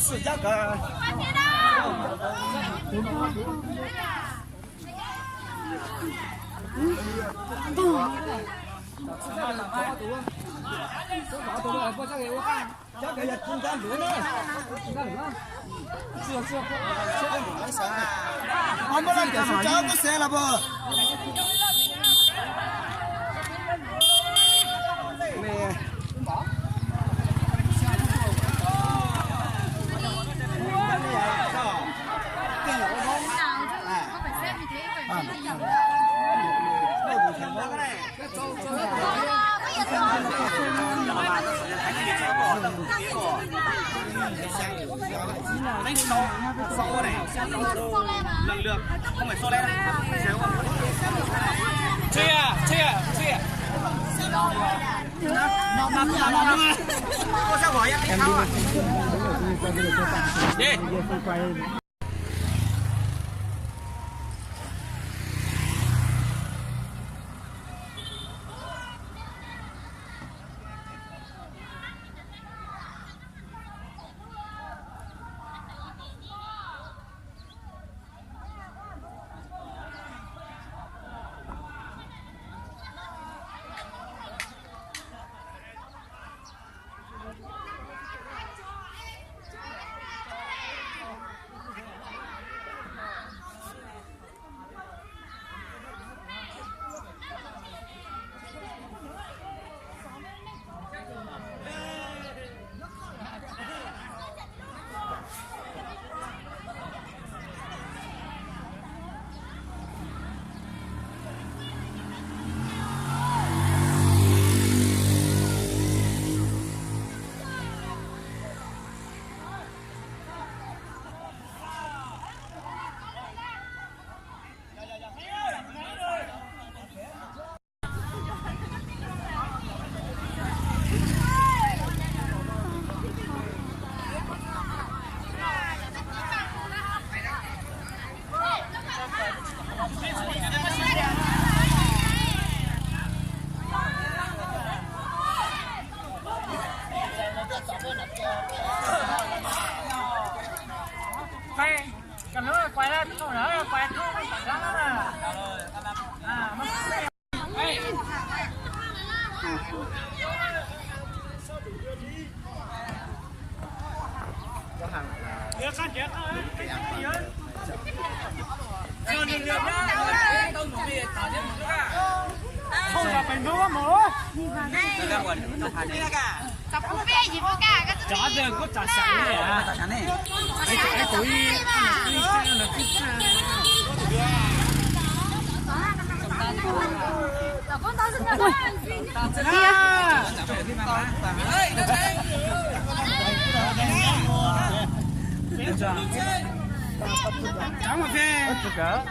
是这个。这个也中间轮呢，是，俺们那个是这个谁了不？没。 đánh số này lần lượt không phải số lên chia nó cô sao gọi em đi quay cần nữa quay lên không nữa quay không phải ra là không là phải mua mổ tập không biết gì với cả chả được có chả sẵn này à chả sẵn này cái túi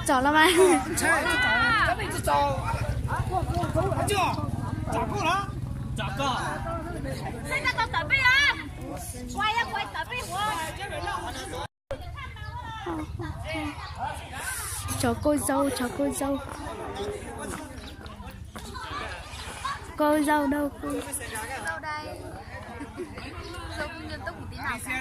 找了吗？chả có现在到准备啊！乖呀乖，准备我。Cho cô dâu, cho cô dâu. Cô dâu đâu cô? Dâu đây. Dâu không nghiêm túc một tí nào cả.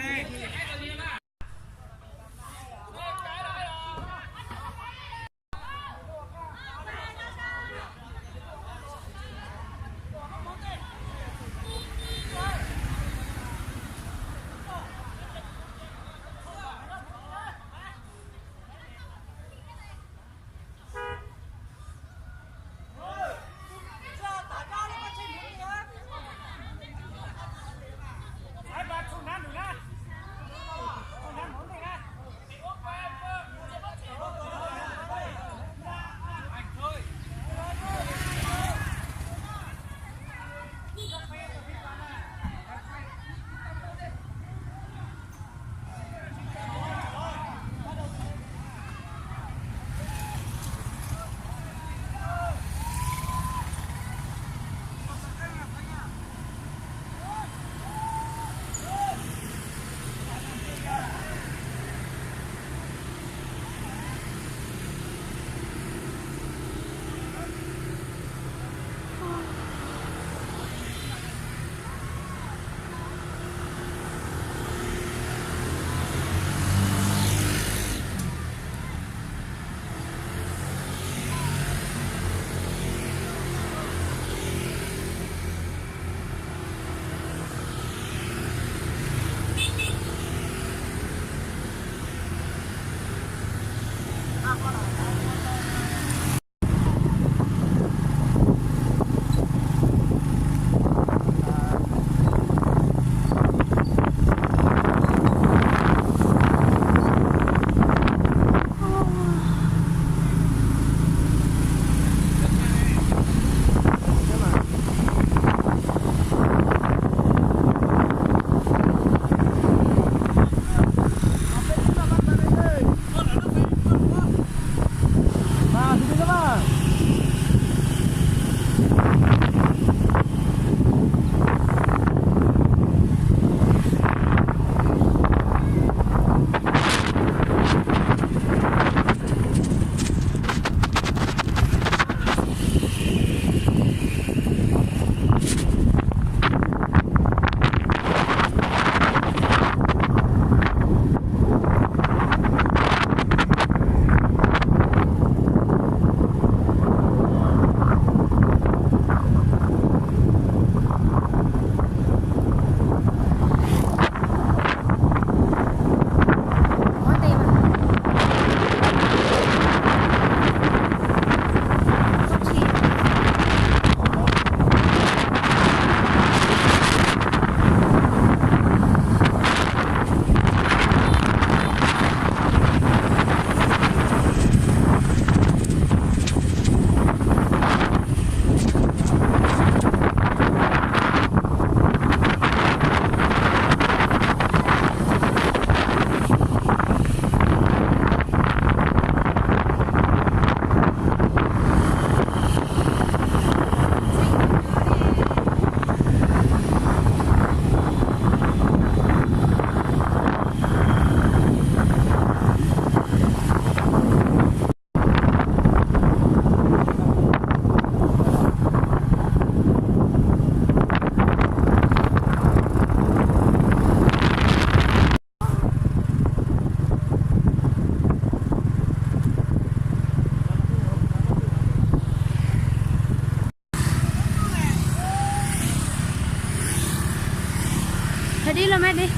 Thôi đi lên mẹ đi.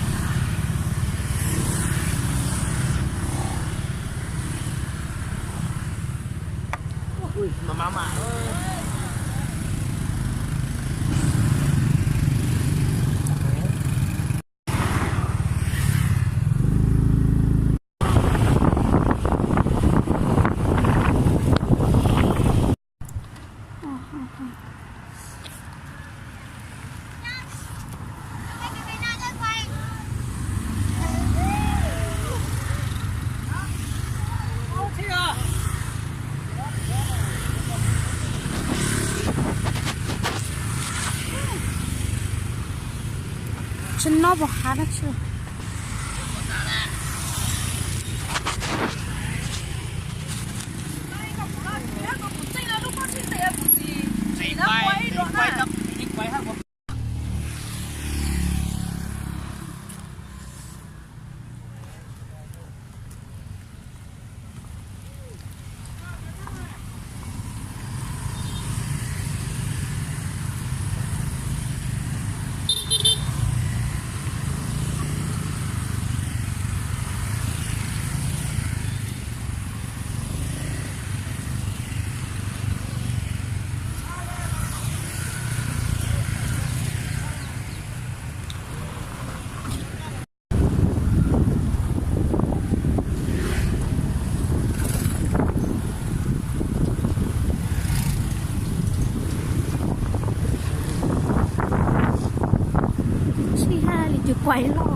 Ui, mà ơi. Chân nó bỏ khá đó chưa? Quậy lo.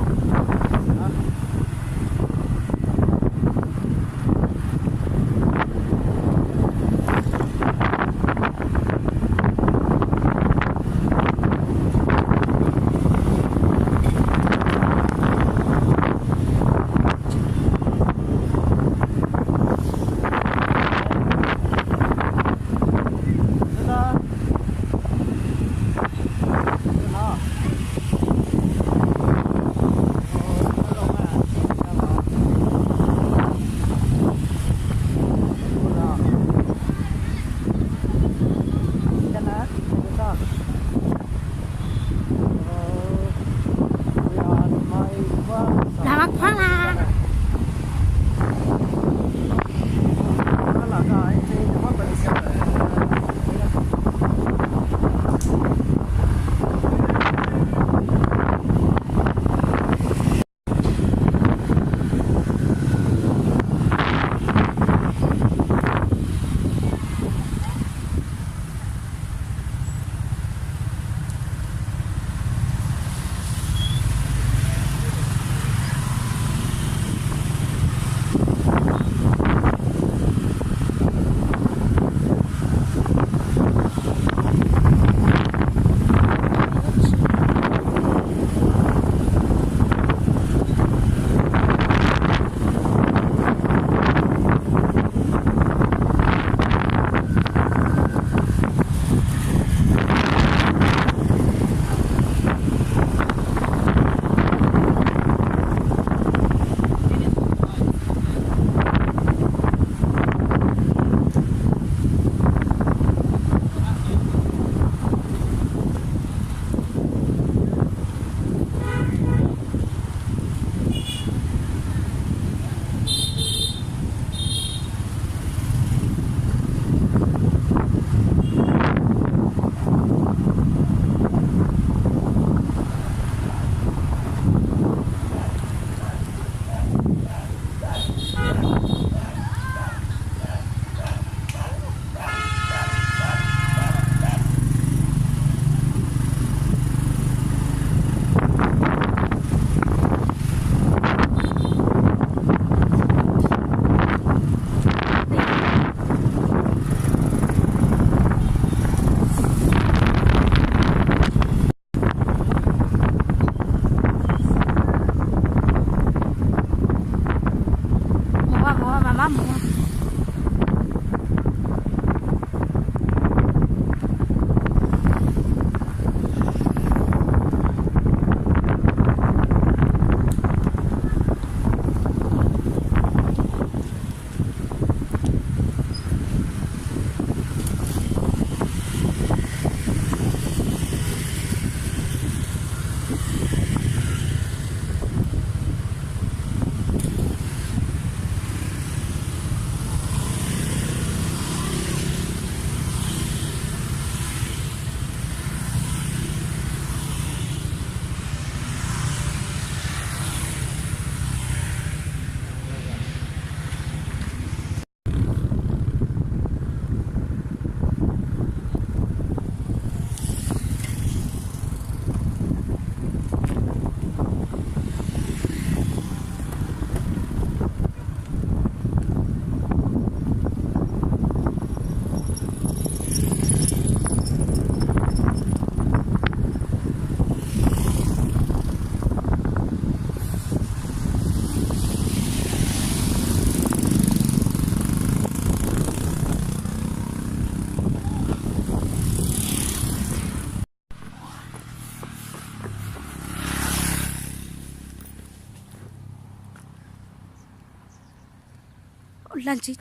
lan chết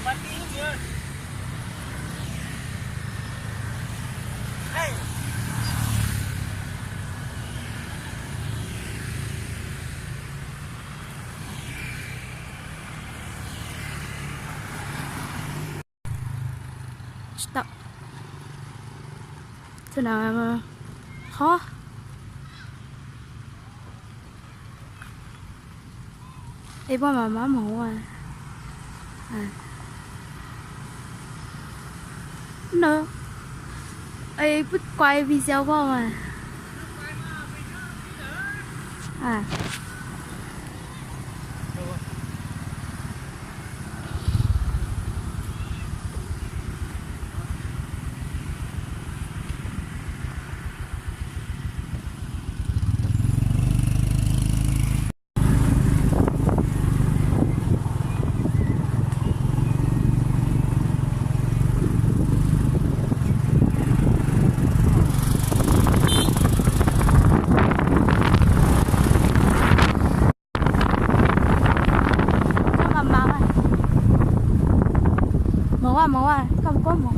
Bắt đi chưa? Hey. stop thế nào mà khó đi qua mà má mổ à nữa ấy bút quay video qua mà à màu à không có màu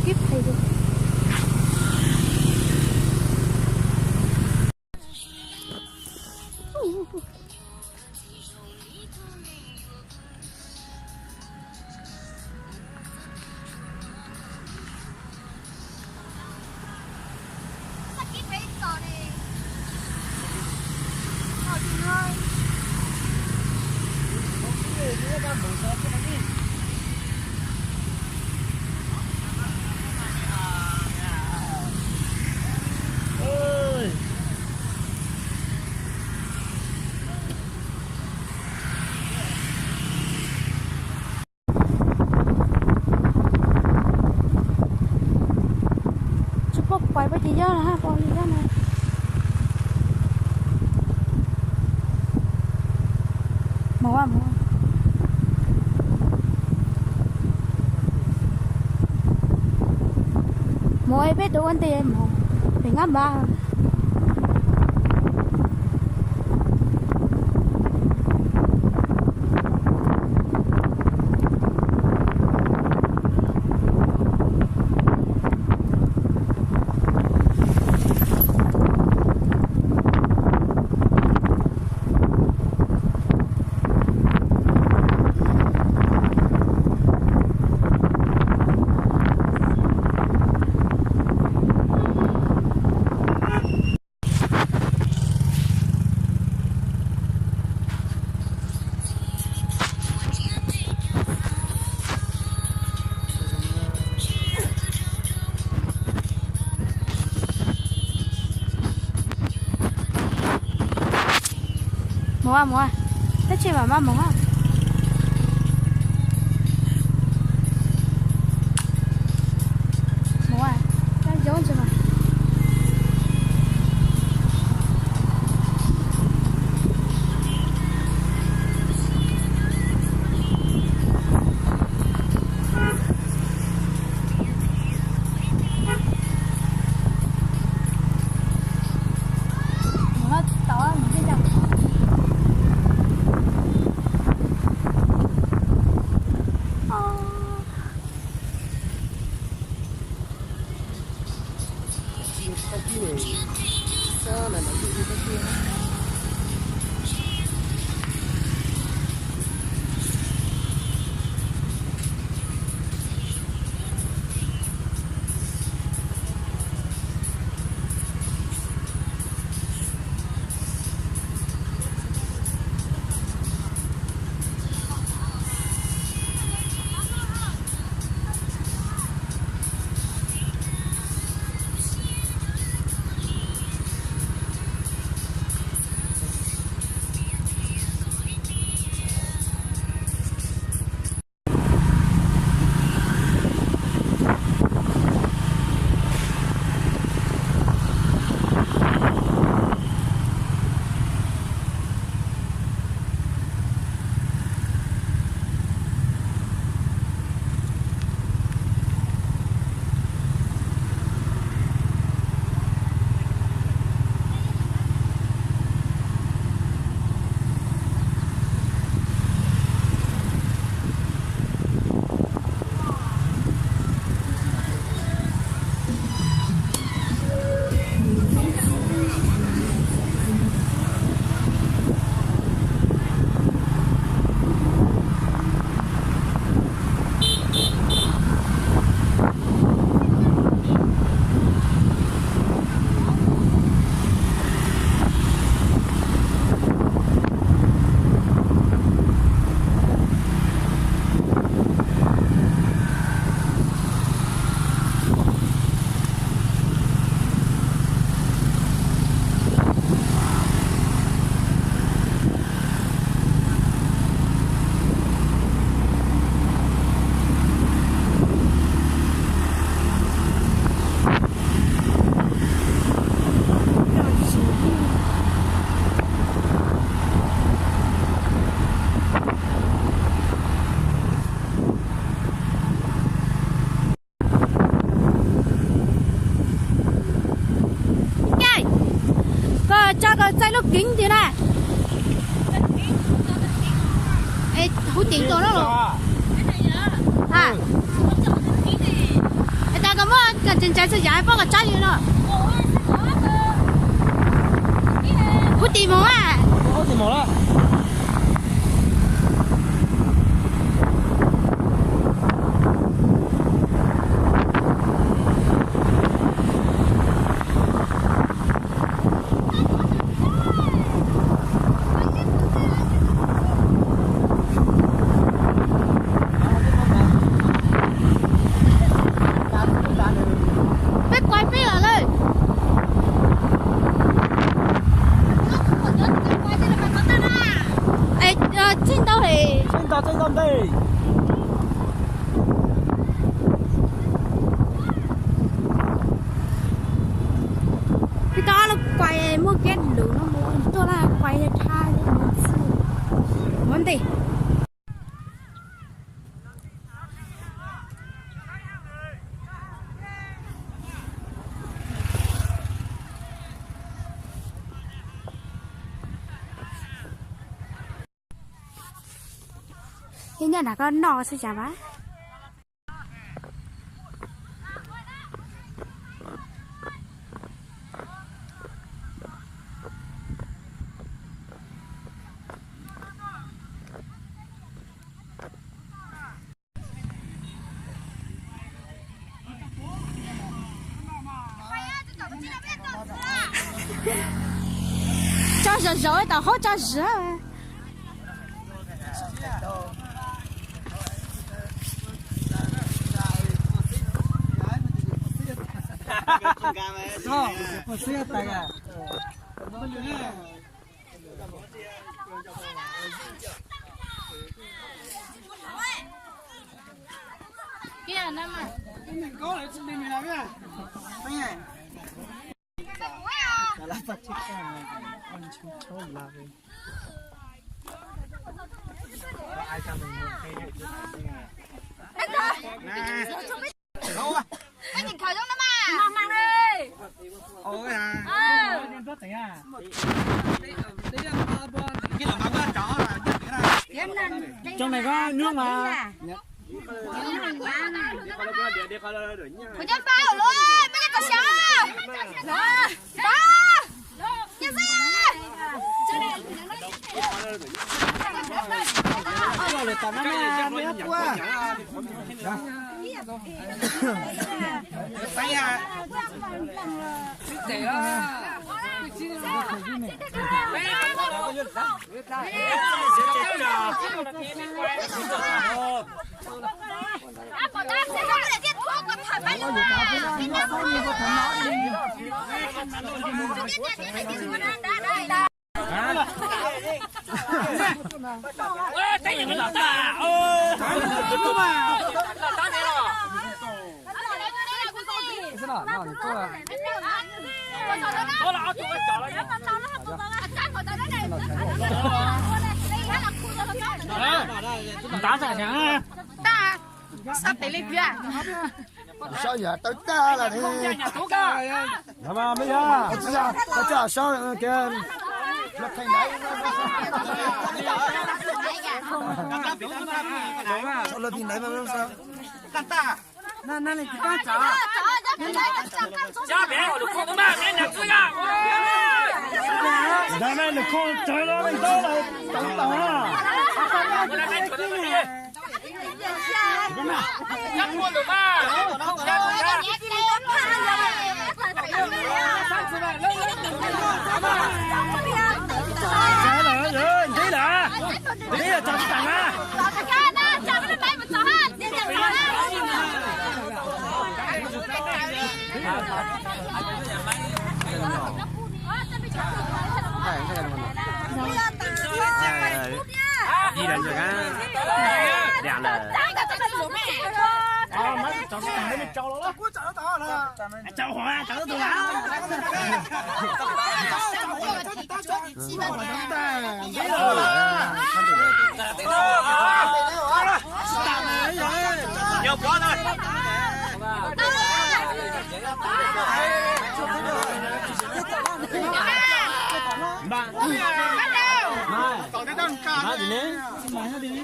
kiếp thầy được quay với chị gió là ha con gì đó này màu à màu ấy biết đủ anh tiền màu thì ngắm ba mua tất nhiên mà mua cái giống chứ mà cái kia này sao này nó bị cái kia cho cái chai nước kính thế này. Ê, hút tiềnตัวđó rồi. À. Ê, ta có mua cái chân trái sẽ giải bao cái chai gì nữa. Hút tiền mà à? hút tiền mà đó. Trên tâm đi. Cái đó nó quay mua cái lửa nó mua tôi là quay để thay món gì cái nhà là con nọ sao chả bá cho rửa rồi tao hốt cho rửa kia nè mà có lại xin đi mình làm nha. Nghe. Là bắt chết con ăn chung chó là đi. Ai cho mình một cái hệ chứ. Nè. Đâu à? cái nhìn khởi trong đó mà mang đi ôi à rất thấy à cái lòng con chó là trong này có nước mà Cô chân bao luôn, bây giờ có sao? Ba, nhà gì à? Rồi tao nó mới quá. Tay à. Tay gì mình làm ta? Đá ra nhá. Ta, sắp tới lên kia. Sao giờ tới ta là đi. Làm mà bây giờ. Tao chả sao kìa. Nó thành đấy. Sao là thành đấy mà sao? Ta. Nè này ta chả. Cha bé ở được con ba cái nhà cưới à. Đây này là con trời nó lên đó là tao à. Chắc luôn được ba. Thế là chồng tặng á. Đi đến rồi á. Đèn là. Mấy chồng tặng đấy trâu nó. Trâu hả? Trâu tôi là. Nhiều quá thôi. Bạn. Còn cái đơn ca. Mà gì nè? Mà gì nè?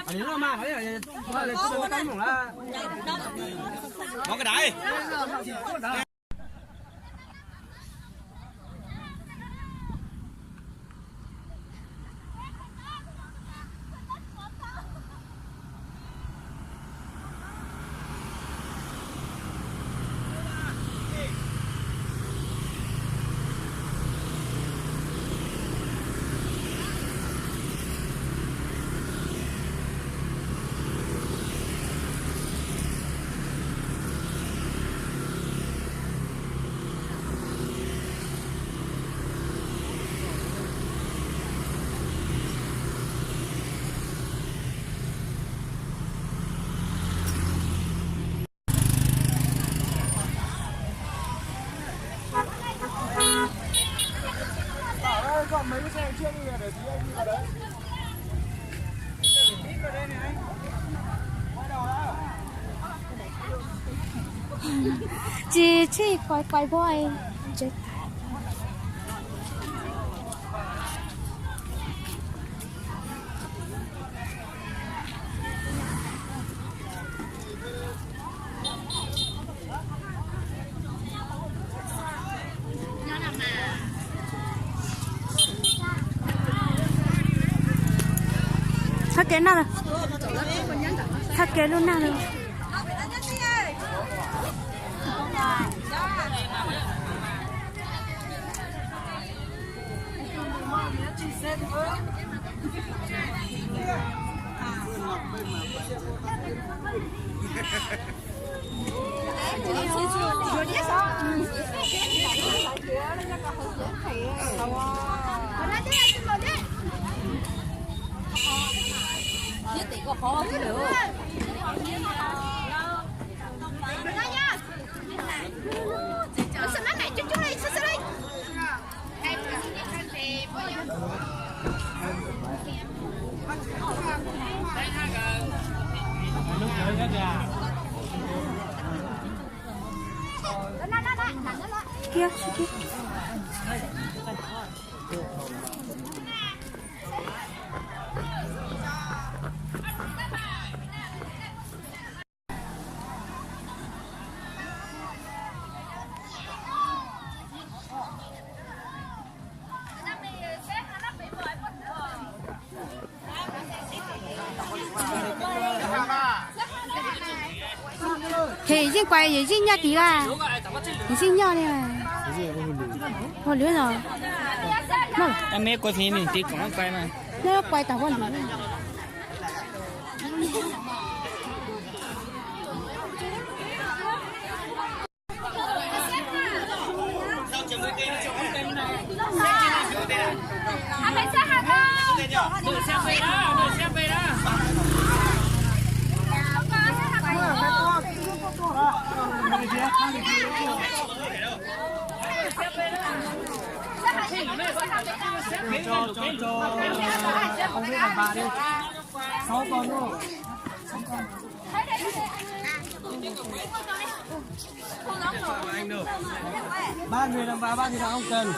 Anh nó mà phải là tôi cái mỏng là. Có cái đấy. Còn mấy cái xe chưa đi để tí anh đi vào đấy. chị quay boy chết. Thắt cái nào rồi? Thắt cái luôn nào rồi? nhất định có khó chứ được. Kia, kia. xin quay gì xin nhau tí là xin nhau này mà hồ lưới rồi em mấy quay phim mình tí cũng quay mà nó quay tao hồ lưới ông biết làm bà đi 6 con luôn 6 con anh được 3 người làm bà 3 người làm không cần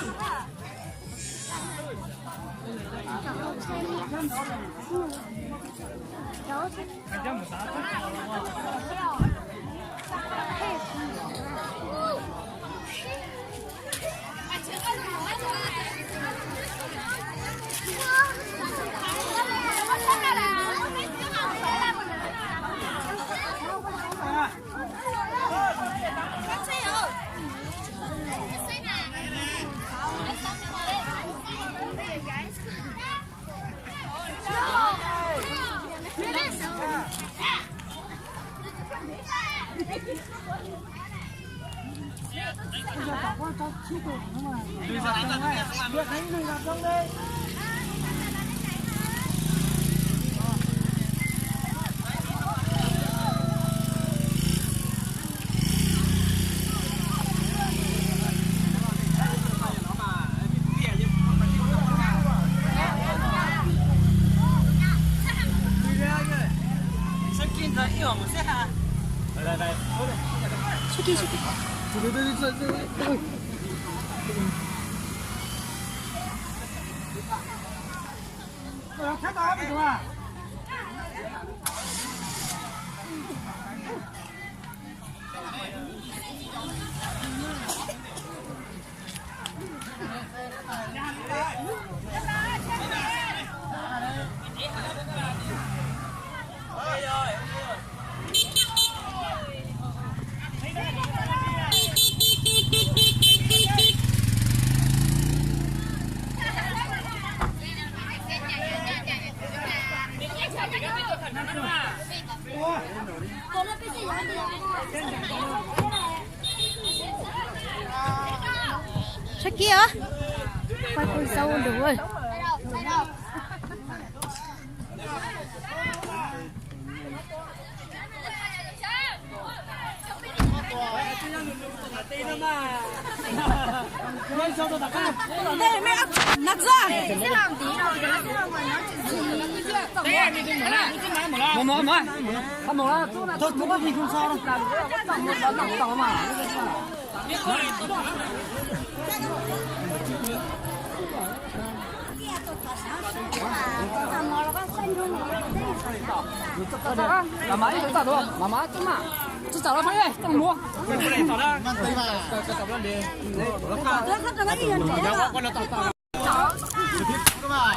sao kia quay con sâu được rồi đây mẹ nặt ra sẽ làm tí đâu để ra ngoài nó không một là thôi không có gì không sao đâu tao mà mama itu tak tu, mama tu mah, tu tak apa ni, tak mua. Nanti mah, tak apa dia. Kan ada lagi yang Jawab kalau tak tahu. Sedikit mah.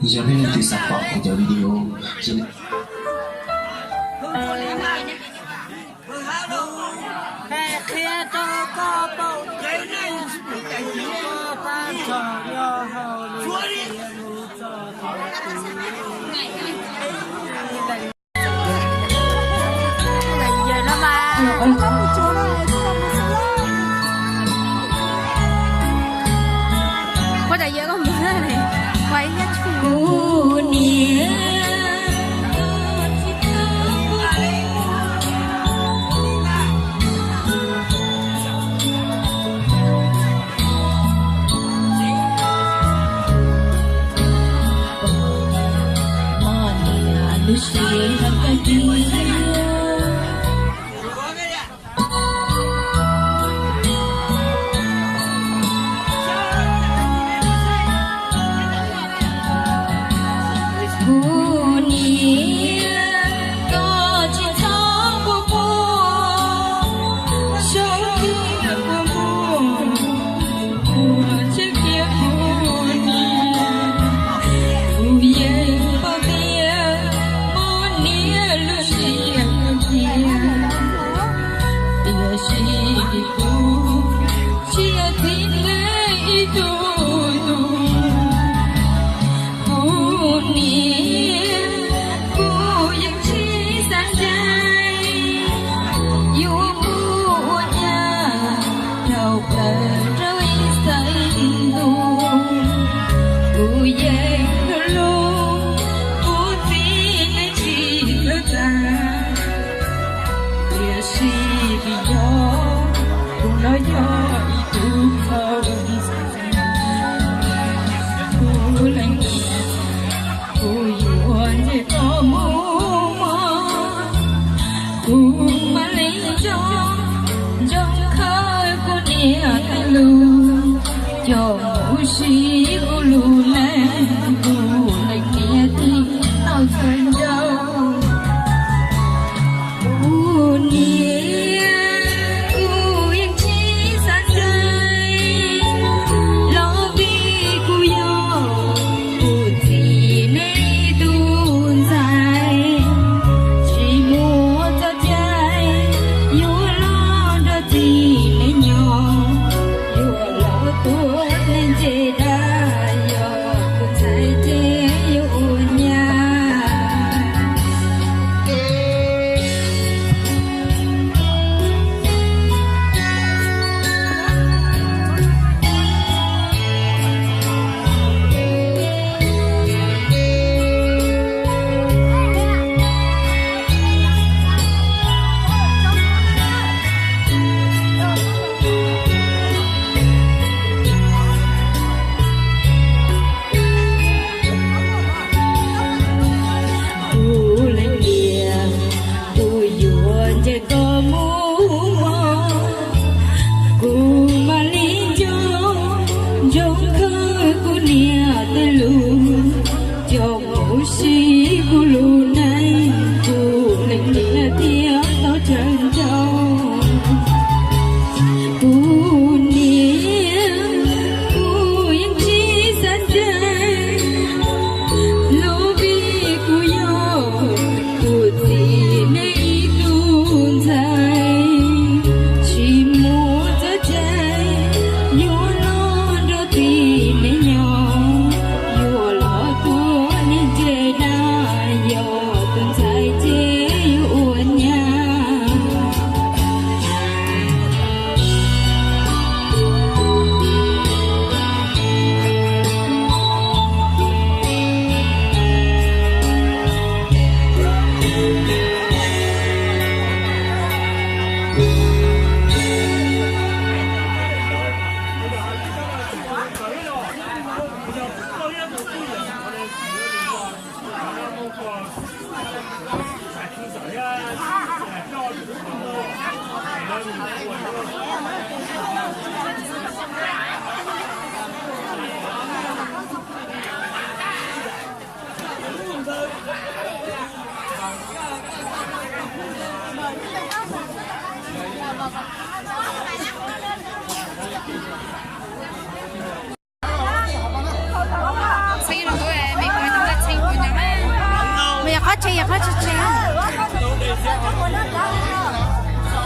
J'avais noté sa part pour ta vidéo. có đại giờ có một cái này quay nhất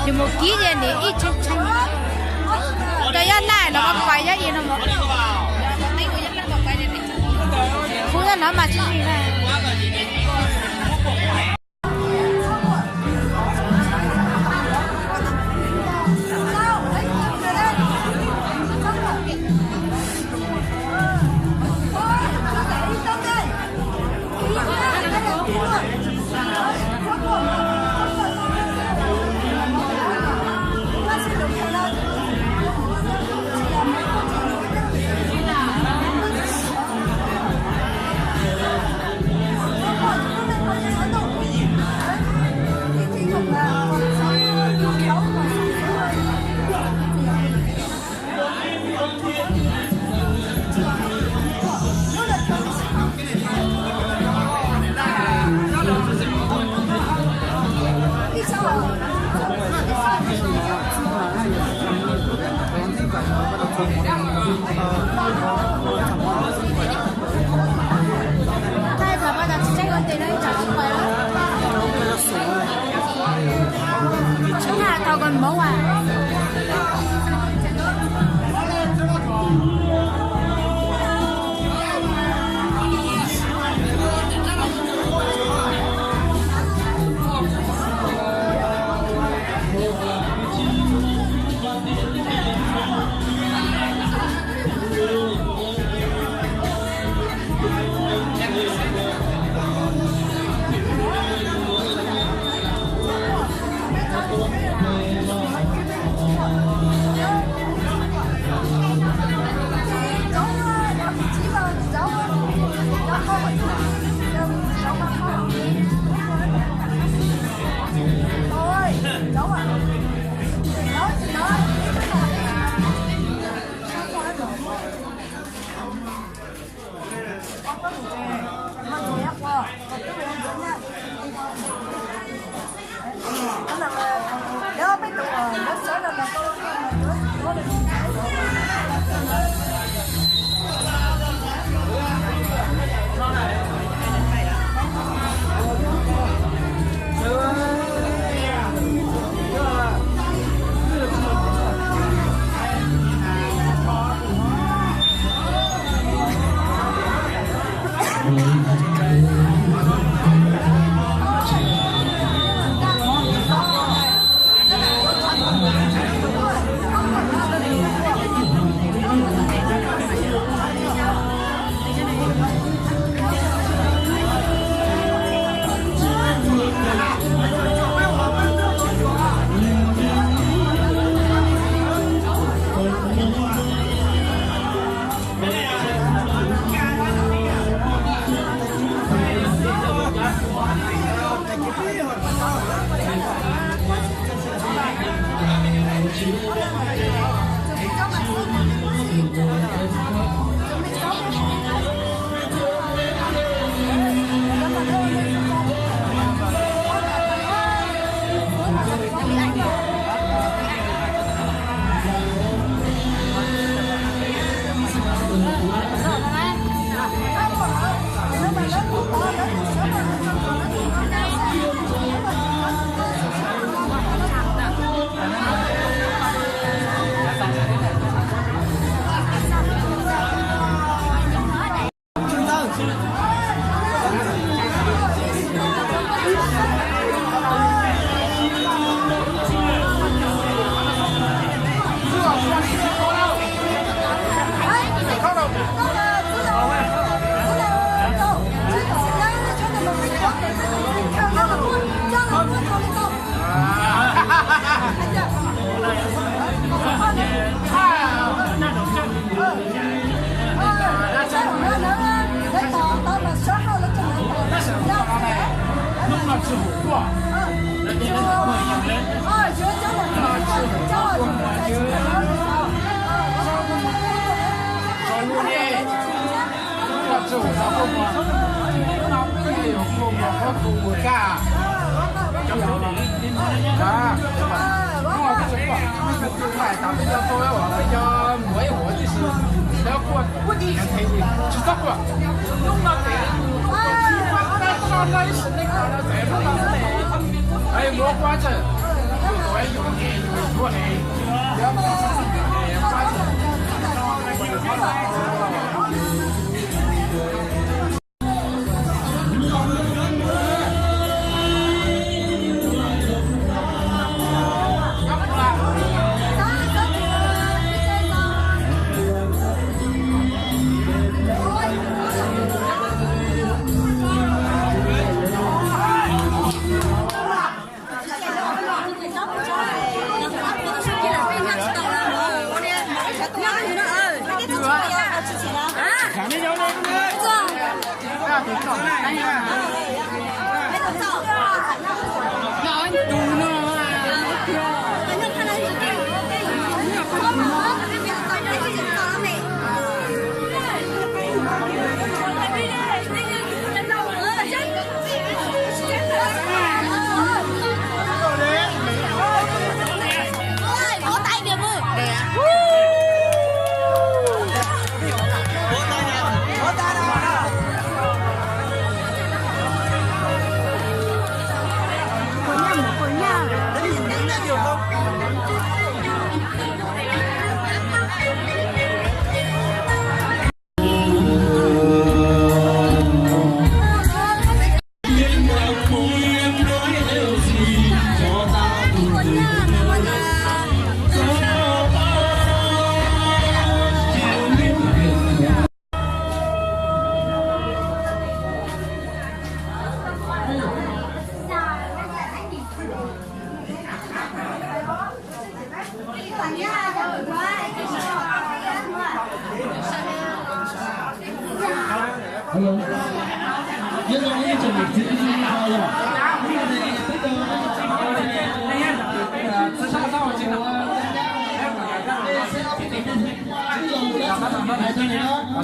Dù một ký gì để ít chân chân đây này nó quay ra gì nó một phú ra nó mà chỉ này cho con mẫu à. Cái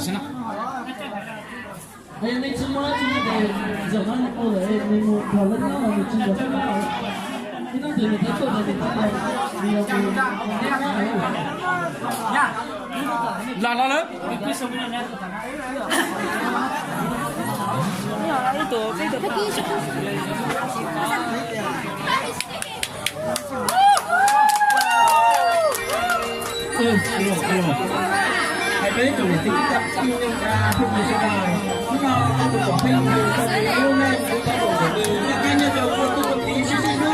行了。哎，你吃么？今天在早上过来，你我讨论到了，你吃早饭了。你那点你在做的，你知道？你要来来来，hãy đến chủ tính tập yêu ca không như thế nào nhưng mà tôi có thấy nhiều tập yêu này chúng ta đổ từ những cái nhân đầu của tôi tí xin xin nữa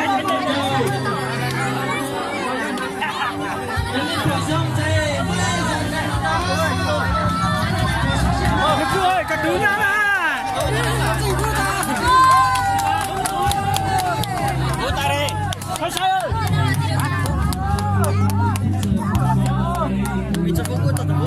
cả thứ nữa là vô ta đi thôi sao bị cho bố tao bố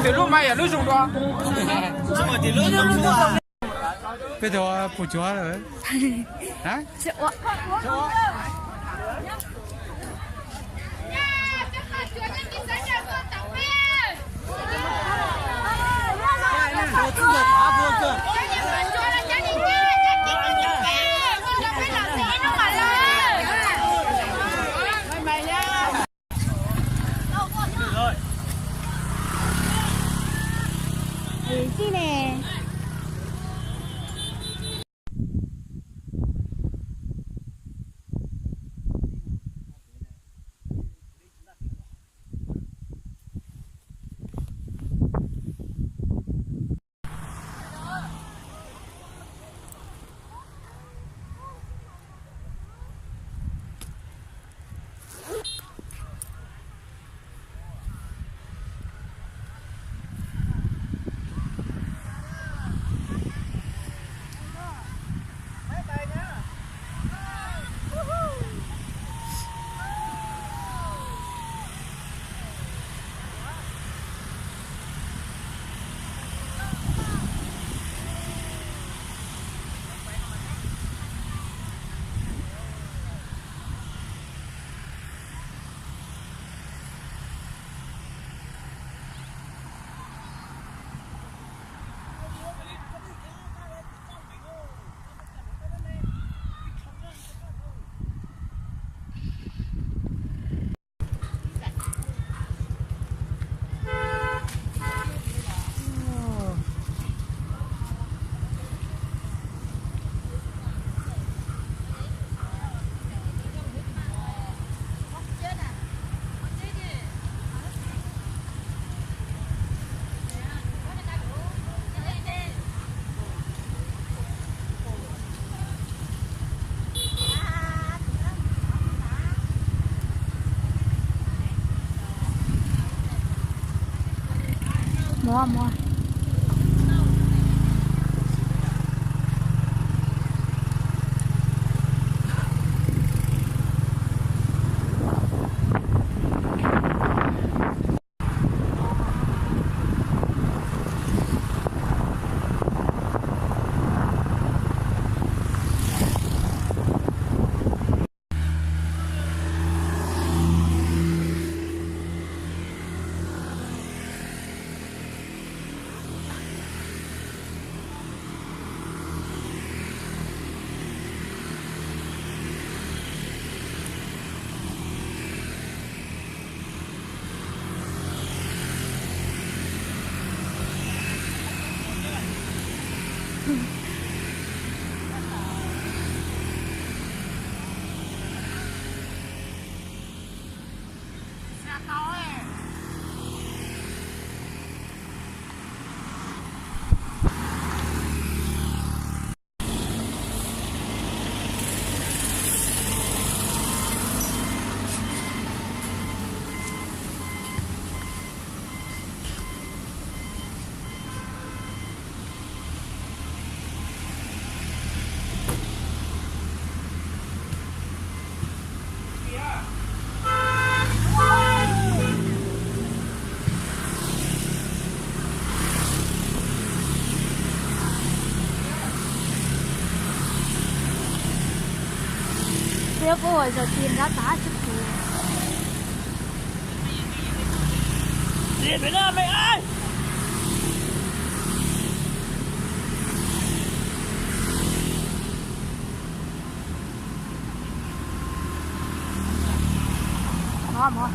từ lúc mai ở nước dùng đó. bây giờ phụ chúa rồi. Hả? Gì nè. Mua 要不我就tìm ra tá chụp图。 Đi về đó mày ơi. Ngon không?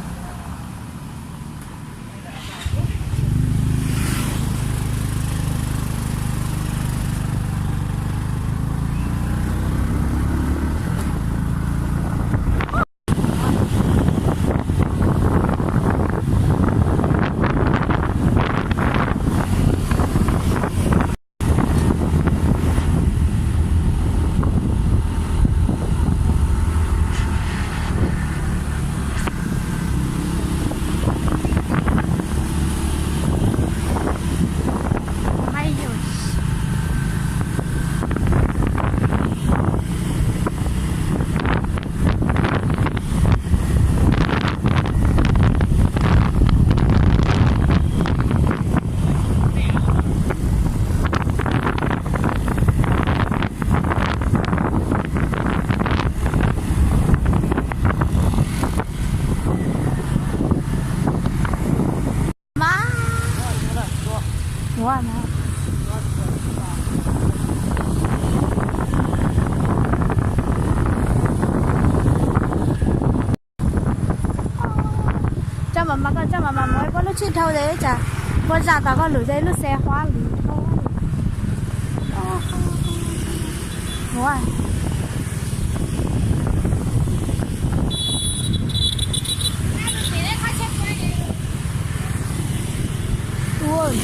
Quá nè. Cho mà mới có lúc thâu đấy chả. Con già cả con lửa dây lúc xe hóa lửa thâu. Quá. Ôi,